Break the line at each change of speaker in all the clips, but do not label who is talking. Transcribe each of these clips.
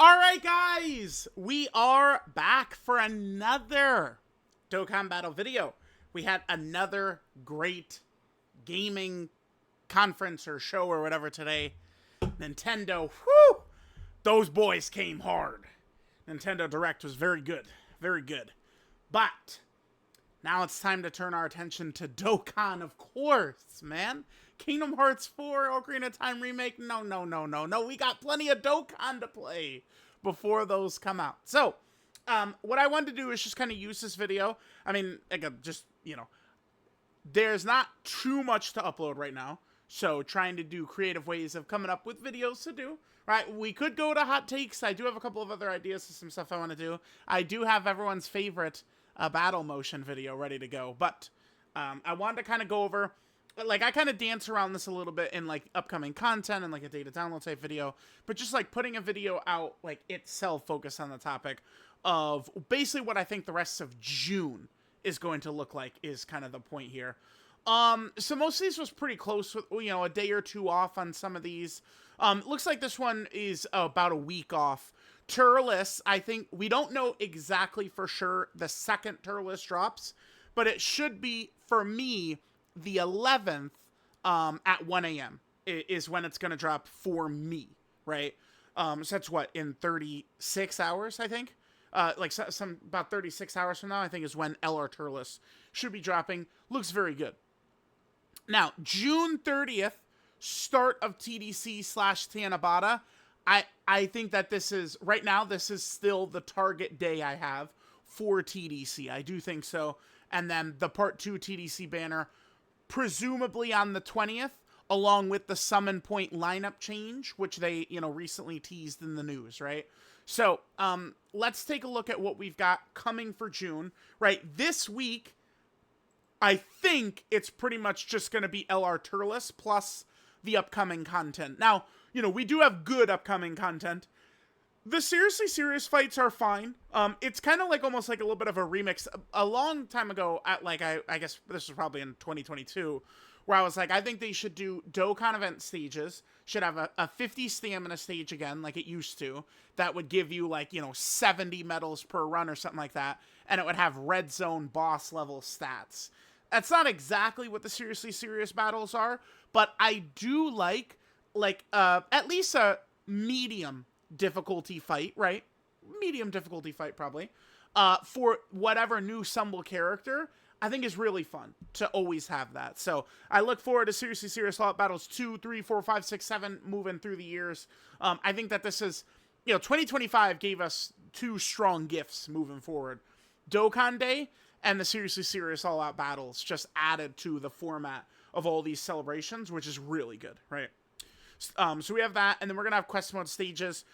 Alright guys, we are back for another Dokkan Battle video. We had another great gaming conference or show or whatever today. Nintendo, whew, those boys came hard. Nintendo Direct was very good, very good. But now it's time to turn our attention to Dokkan, of course, man. Kingdom Hearts 4 Ocarina of Time Remake. No. We got plenty of Dokkan to play before those come out. So, what I wanted to do is just kind of use this video. I mean, there's not too much to upload right now. So, trying to do creative ways of coming up with videos to do. Right? We could go to hot takes. I do have a couple of other ideas to some stuff I want to do. I do have everyone's favorite battle motion video ready to go. But I wanted to kind of go over... Like, I kind of dance around this a little bit in, like, upcoming content and, like, a data download type video. But just, like, putting a video out, like, itself focused on the topic of basically what I think the rest of June is going to look like is kind of the point here. So most of these was pretty close with, you know, a day or two off on some of these. Looks like this one is about a week off. Turles, I think, we don't know exactly for sure the second Turles drops. But it should be, for me... the 11th at 1 a.m. is when it's going to drop for me, right? So that's what, in 36 hours, I think? Some about 36 hours from now, I think, is when LR Turles should be dropping. Looks very good. Now, June 30th, start of TDC / Tanabata. I think that this is, right now, this is still the target day I have for TDC. I do think so. And then the Part 2 TDC banner, presumably on the 20th, along with the Summon Point lineup change, which they, recently teased in the news, right? So, let's take a look at what we've got coming for June, right? This week, I think it's pretty much just going to be LR Turles plus the upcoming content. Now, we do have good upcoming content. The Seriously Serious fights are fine. It's kind of like almost like a little bit of a remix. A long time ago, at like, I guess this was probably in 2022, where I was like, I think they should do Dokkan event stages, should have a 50 stamina stage again, like it used to, that would give you like, 70 medals per run or something like that, and it would have red zone boss level stats. That's not exactly what the Seriously Serious battles are, but I do like at least a medium difficulty fight, right? Medium difficulty fight, probably. For whatever new Stumble character, I think is really fun to always have that. So I look forward to Seriously Serious Lot Battles 2, 3, 4, 5, 6, 7 moving through the years. I think that this is, 2025 gave us two strong gifts moving forward. Dokkan Day and the Seriously Serious All Out Battles just added to the format of all these celebrations, which is really good, right? So we have that, and then we're going to have quest mode stages.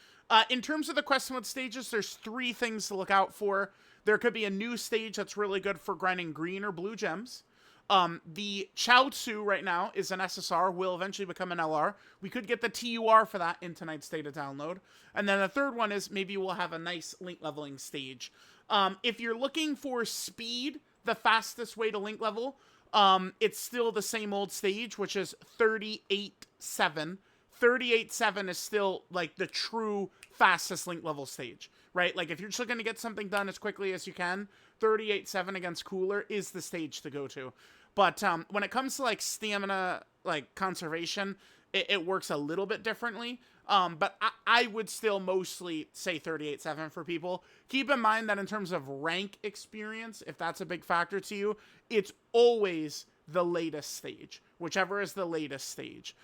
In terms of the quest mode stages, there's 3 things to look out for. There could be a new stage that's really good for grinding green or blue gems. The Chaozu right now is an SSR, will eventually become an LR. We could get the TUR for that in tonight's data download. And then the third one is maybe we'll have a nice link leveling stage. If you're looking for speed, the fastest way to link level, it's still the same old stage, which is 38-7. 38-7 is still, like, the true fastest link level stage, right? Like, if you're just looking to get something done as quickly as you can, 38-7 against Cooler is the stage to go to. But when it comes to, like, stamina, like, conservation, it works a little bit differently. But I would still mostly say 38-7 for people. Keep in mind that in terms of rank experience, if that's a big factor to you, it's always the latest stage, whichever is the latest stage.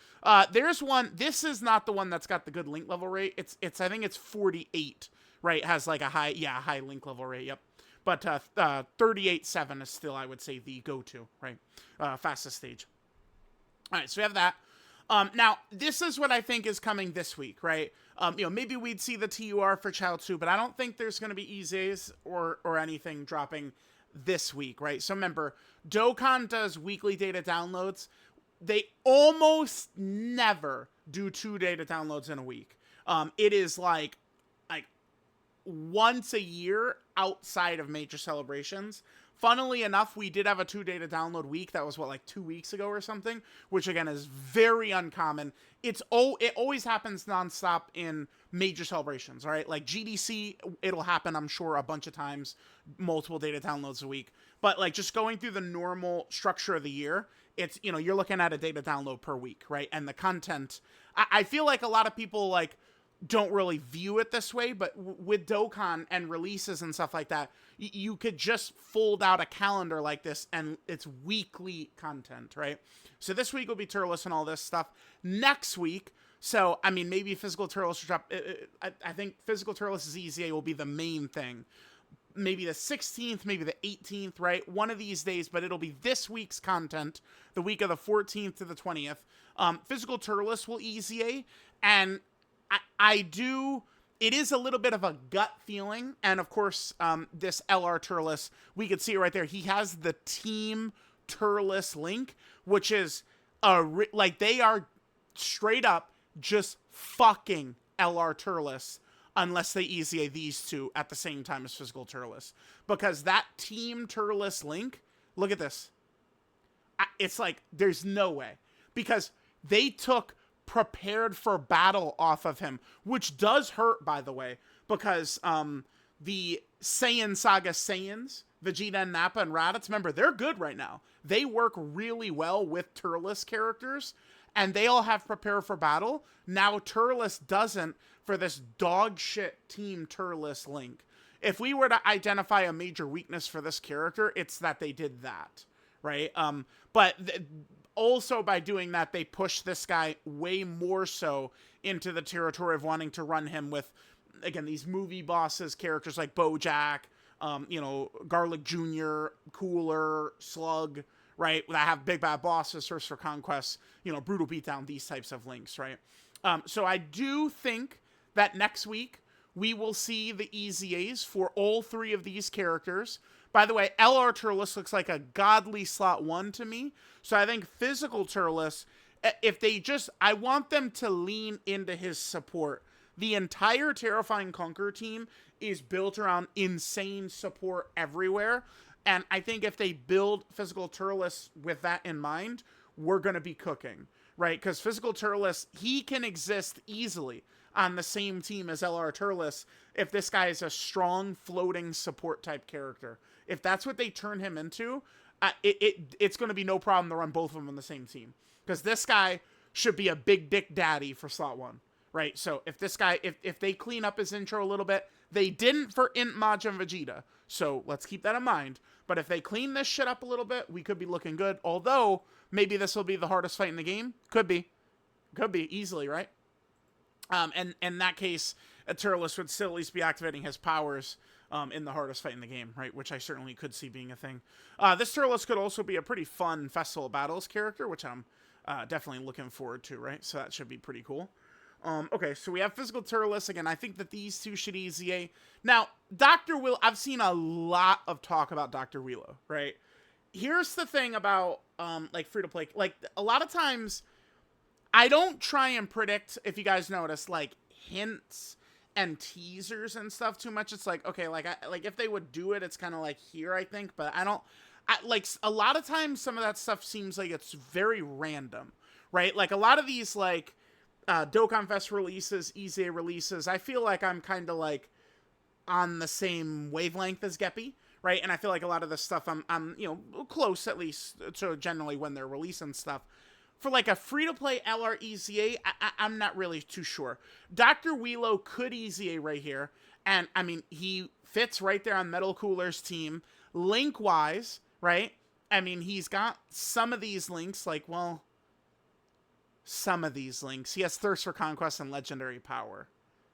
There's one, this is not the one that's got the good link level rate. It's I think it's 48, right? Has like a high link level rate, yep. But 38-7 is still, I would say, the go-to, right? Fastest stage. All right, so we have that. Now, this is what I think is coming this week, right? Maybe we'd see the TUR for Chaozu, but I don't think there's going to be EZAs or anything dropping this week, right? So remember, Dokkan does weekly data downloads. They almost never do 2 data downloads in a week. It is like once a year outside of major celebrations Funnily enough, we did have a 2-day to download week. That was what, like 2 weeks ago or something, which again is very uncommon. It always happens nonstop in major celebrations, right? Like GDC, it'll happen, I'm sure, a bunch of times, multiple data downloads a week. But like just going through the normal structure of the year, it's, you know, you're looking at a data download per week, right? And the content, I feel like a lot of people like don't really view it this way, but with Dokkan and releases and stuff like that, you could just fold out a calendar like this and it's weekly content, right? So this week will be Turles and all this stuff. Next week, so I mean, maybe physical Turles will drop. I think physical Turles' EZA will be the main thing. Maybe the 16th, maybe the 18th, right? One of these days, but it'll be this week's content, the week of the 14th to the 20th. Physical Turles will EZA, and it is a little bit of a gut feeling, and of course, this LR Turles, we could see it right there. He has the Team Turles link, which is, like, they are straight up just fucking LR Turles, unless they EZA these two at the same time as physical Turles. Because that Team Turles link, look at this. It's like, there's no way. Because they took Prepared for Battle off of him, which does hurt, by the way, because the Saiyan Saga Saiyans, Vegeta and Nappa and Raditz, remember, they're good right now. They work really well with Turles characters, and they all have Prepare for Battle. Now Turles doesn't for this dog shit Team Turles link. If we were to identify a major weakness for this character, it's that they did that, right? But also by doing that, they push this guy way more so into the territory of wanting to run him with, again, these movie bosses, characters like Bojack, you know, Garlic Jr., Cooler, Slug, right? That have big bad bosses, Thirst for Conquest, you know, Brutal Beatdown, these types of links, right? So I do think that next week we will see the EZAs for all three of these characters. By the way, LR Turles looks like a godly slot 1 to me. So I think physical Turles, if they just, I want them to lean into his support. The entire Terrifying Conquer team is built around insane support everywhere. And I think if they build physical Turles with that in mind, we're going to be cooking, right? Because physical Turles, he can exist easily on the same team as LR Turles if this guy is a strong floating support type character. If that's what they turn him into, it's going to be no problem to run both of them on the same team. Because this guy should be a big dick daddy for slot 1, right? So if this guy, if they clean up his intro a little bit, they didn't for Int Maj and Vegeta. So let's keep that in mind. But if they clean this shit up a little bit, we could be looking good. Although, maybe this will be the hardest fight in the game. Could be. Could be, easily, right? And in that case, Turles would still at least be activating his powers in the hardest fight in the game, right? Which I certainly could see being a thing. This Turles could also be a pretty fun Festival of Battles character, which I'm definitely looking forward to, right? So that should be pretty cool. Okay, so we have physical Turles. Again, I think that these two should EZA. Now, Dr. Wheelo, I've seen a lot of talk about Dr. Wheelo, right? Here's the thing about, like, free-to-play. Like, a lot of times, I don't try and predict, if you guys notice, like, hints and teasers and stuff too much. It's like, okay, like, if they would do it, it's kind of like here, I think. But like, a lot of times, some of that stuff seems like it's very random, right? Like, a lot of these, like, Dokkan Fest releases, EZA releases, I feel like I'm kind of like on the same wavelength as Geppy, right? And I feel like a lot of this stuff I'm you know, close at least to generally when they're releasing stuff. For like a free-to-play LR EZA, I'm not really too sure. Dr. Wheelo could EZA right here, and I mean, he fits right there on Metal Cooler's team. Link-wise, right? I mean, he's got some of these links, like, well, some of these links. He has Thirst for Conquest and Legendary Power.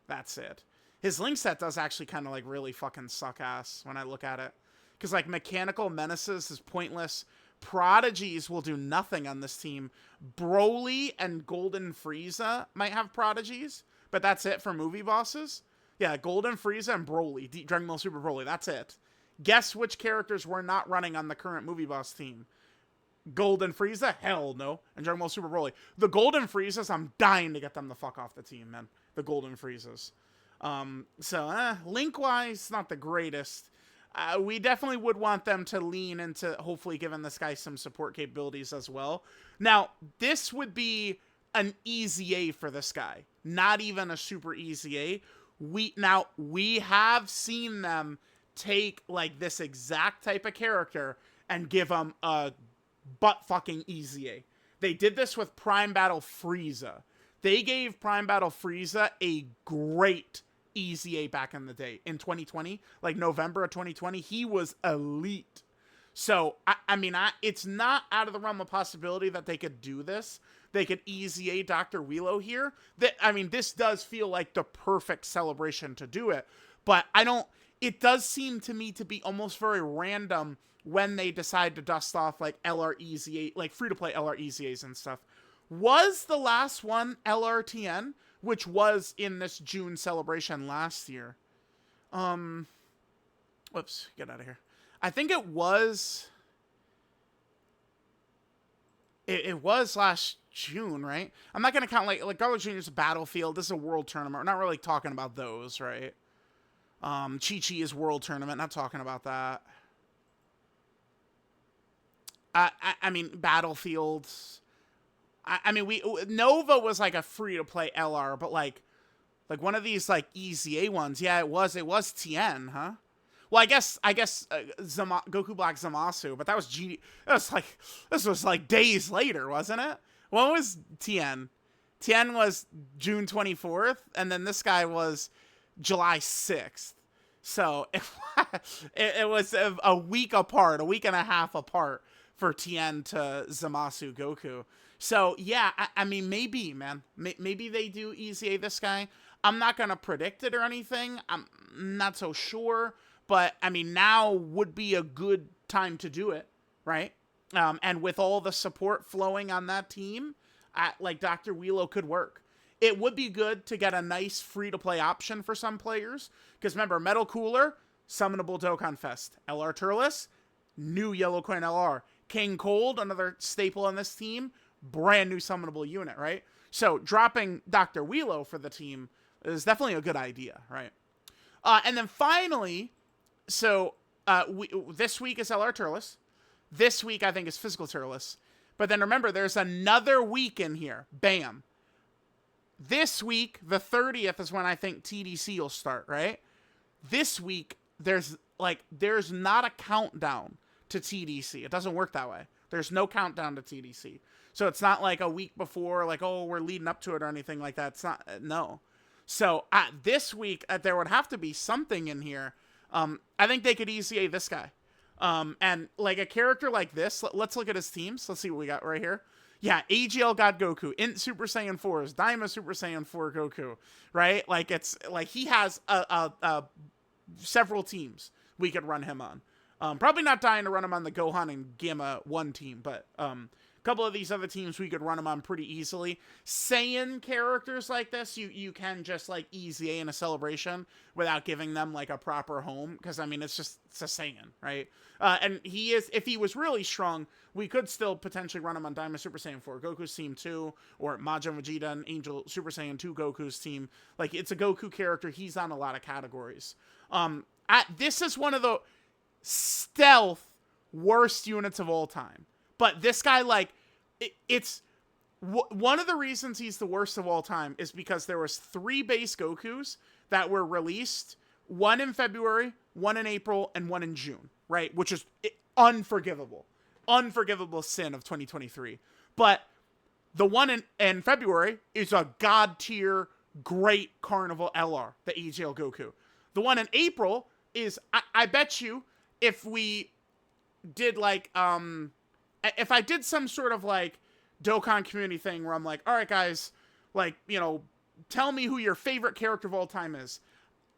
That's it. His link set does actually kind of like really fucking suck ass when I look at it. Because like Mechanical Menaces is pointless. Prodigies will do nothing on this team. Broly and Golden Frieza might have Prodigies, but that's it for movie bosses. Yeah, Golden Frieza and Broly. Dragon Ball Super Broly, that's it. Guess which characters we're not running on the current movie boss team? Golden Frieza? Hell no. And Dragon Ball Super Broly. The Golden Friezas, I'm dying to get them the fuck off the team, man. The Golden Friezas. So, Link-wise, not the greatest. we definitely would want them to lean into hopefully giving this guy some support capabilities as well. Now, this would be an easy A for this guy, not even a super easy A. We have seen them take like this exact type of character and give them a butt fucking easy A. They did this with Prime Battle Frieza. They gave Prime Battle Frieza a great easy A back in the day in 2020, like November of 2020. He was elite. So I mean, it's not out of the realm of possibility that they could do this. They could easy A Dr. Wheelo here. I mean, this does feel like the perfect celebration to do it, but it does seem to me to be almost very random when they decide to dust off like LR EZA, like free-to-play LR EZAs and stuff. Was the last one LRTN, which was in this June celebration last year? Whoops, get out of here. I think it was... It was last June, right? I'm not going to count, like Garlic Jr.'s Battlefield. This is a world tournament. We're not really talking about those, right? Chi-Chi is world tournament. Not talking about that. I mean, Battlefields. I mean, Nova was like a free-to-play LR, but like one of these like EZA ones. Yeah, it was Tien, huh? Well, I guess Goku Black Zamasu, but that was this was like days later, wasn't it? When was Tien? Tien was June 24th, and then this guy was July 6th. So it was a week apart, a week and a half apart for Tien to Zamasu Goku. So yeah, I mean, maybe, man, maybe they do EZA this guy. I'm not gonna predict it or anything. I'm not so sure. But, I mean, now would be a good time to do it, right? And with all the support flowing on that team, like Dr. Wheelo could work. It would be good to get a nice free-to-play option for some players. Because remember, Metal Cooler, summonable Dokkan Fest. LR Turles, new Yellow Coin LR. King Cold, another staple on this team, brand new summonable unit, right? So dropping Dr. Wheelo for the team is definitely a good idea, right? And then finally... So, this week is LR Turles. This week, I think, is Physical Turles. But then remember, there's another week in here. Bam. This week, the 30th, is when I think TDC will start, right? This week, there's not a countdown to TDC. It doesn't work that way. There's no countdown to TDC. So it's not like a week before, like, oh, we're leading up to it or anything like that. It's not, no. So, this week, there would have to be something in here. I think they could EZA this guy. And like a character like this, let's look at his teams. Let's see what we got right here. Yeah, AGL God Goku, Int Super Saiyan 4s, Daima Super Saiyan 4 Goku, right? Like it's like he has several teams we could run him on. Probably not dying to run him on the Gohan and Gamma 1 team, but a couple of these other teams we could run him on pretty easily. Saiyan characters like this, you can just like EZA in a celebration without giving them like a proper home, because I mean it's a Saiyan, right? And if he was really strong, we could still potentially run him on Daima Super Saiyan 4 Goku's team too, or Majin Vegeta and Angel Super Saiyan 2 Goku's team. Like it's a Goku character, he's on a lot of categories. This is one of the stealth worst units of all time. But this guy, like, it's one of the reasons he's the worst of all time is because there was 3 base Gokus that were released, one in February, one in April, and one in June, right? Which is unforgivable. Unforgivable sin of 2023. But the one in February is a god tier, great Carnival LR, the AGL Goku. The one in April is, I bet you, if we did like, if I did some sort of like Dokkan community thing where I'm like, all right, guys, like, you know, tell me who your favorite character of all time is.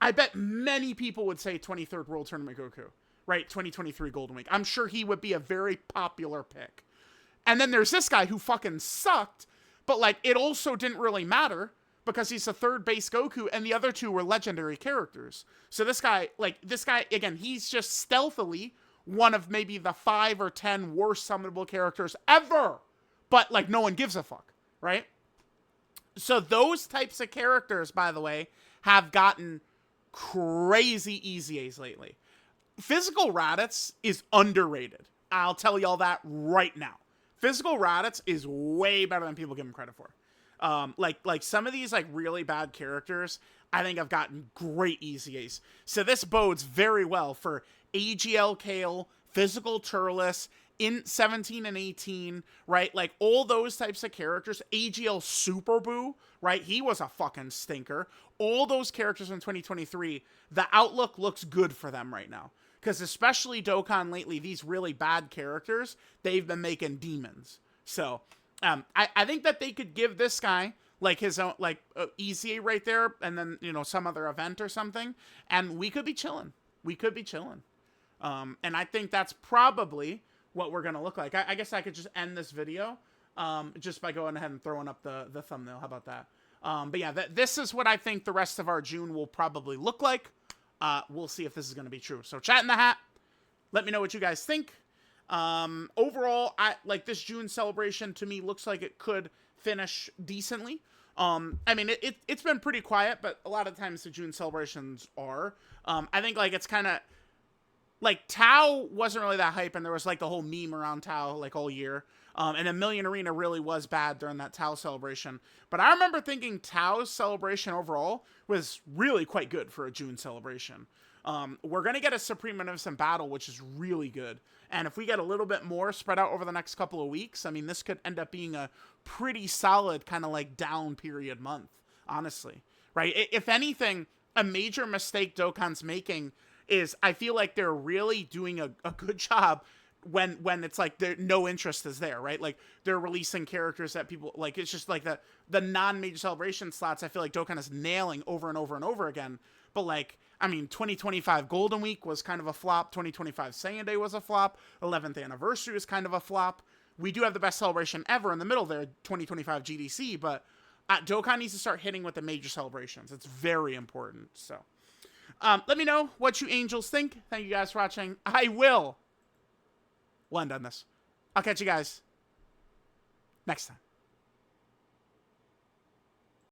I bet many people would say 23rd World Tournament Goku, right? 2023 Golden Week. I'm sure he would be a very popular pick. And then there's this guy who fucking sucked, but like it also didn't really matter because he's a 3rd base Goku and the other 2 were legendary characters. So this guy, again, he's just stealthily one of maybe the 5 or 10 worst summonable characters ever. But, like, no one gives a fuck, right? So those types of characters, by the way, have gotten crazy EZAs lately. Physical Raditz is underrated. I'll tell y'all that right now. Physical Raditz is way better than people give him credit for. Like some of these like really bad characters, I think have gotten great EZAs. So this bodes very well for AGL Kale, Physical Turles, in 17 and 18, right? Like all those types of characters. AGL Super Boo, right? He was a fucking stinker. All those characters in 2023, the outlook looks good for them right now. Because especially Dokkan lately, these really bad characters, they've been making demons. So I think that they could give this guy like his own like EZA right there, and then some other event or something, and we could be chilling. We could be chilling. And I think that's probably what we're gonna look like. I guess I could just end this video just by going ahead and throwing up the thumbnail. How about that? But yeah, this is what I think the rest of our June will probably look like. We'll see if this is going to be true. So chat in the hat. Let me know what you guys think. Overall, I like this June celebration. To me, looks like it could finish decently. I mean, it's been pretty quiet, but a lot of times the June celebrations are. I think like it's kind of like Tau wasn't really that hype, and there was like the whole meme around Tau like all year. And then Million Arena really was bad during that Tau celebration. But I remember thinking Tau's celebration overall was really quite good for a June celebration. We're going to get a Supreme Magnificent Battle, which is really good. And if we get a little bit more spread out over the next couple of weeks, I mean, this could end up being a pretty solid kind of like down period month, honestly. Right? If anything, a major mistake Dokkan's making is I feel like they're really doing a good job when it's like no interest is there, right? Like they're releasing characters that people like. It's just like the non-major celebration slots. I feel like Dokkan is nailing over and over and over again. But like, I mean, 2025 Golden Week was kind of a flop. 2025 Saiyan Day was a flop. 11th anniversary is kind of a flop. We do have the best celebration ever in the middle there, 2025 GDC. But Dokkan needs to start hitting with the major celebrations. It's very important. So let me know what you angels think. Thank you guys for watching. I will end on this. I'll catch you guys next time.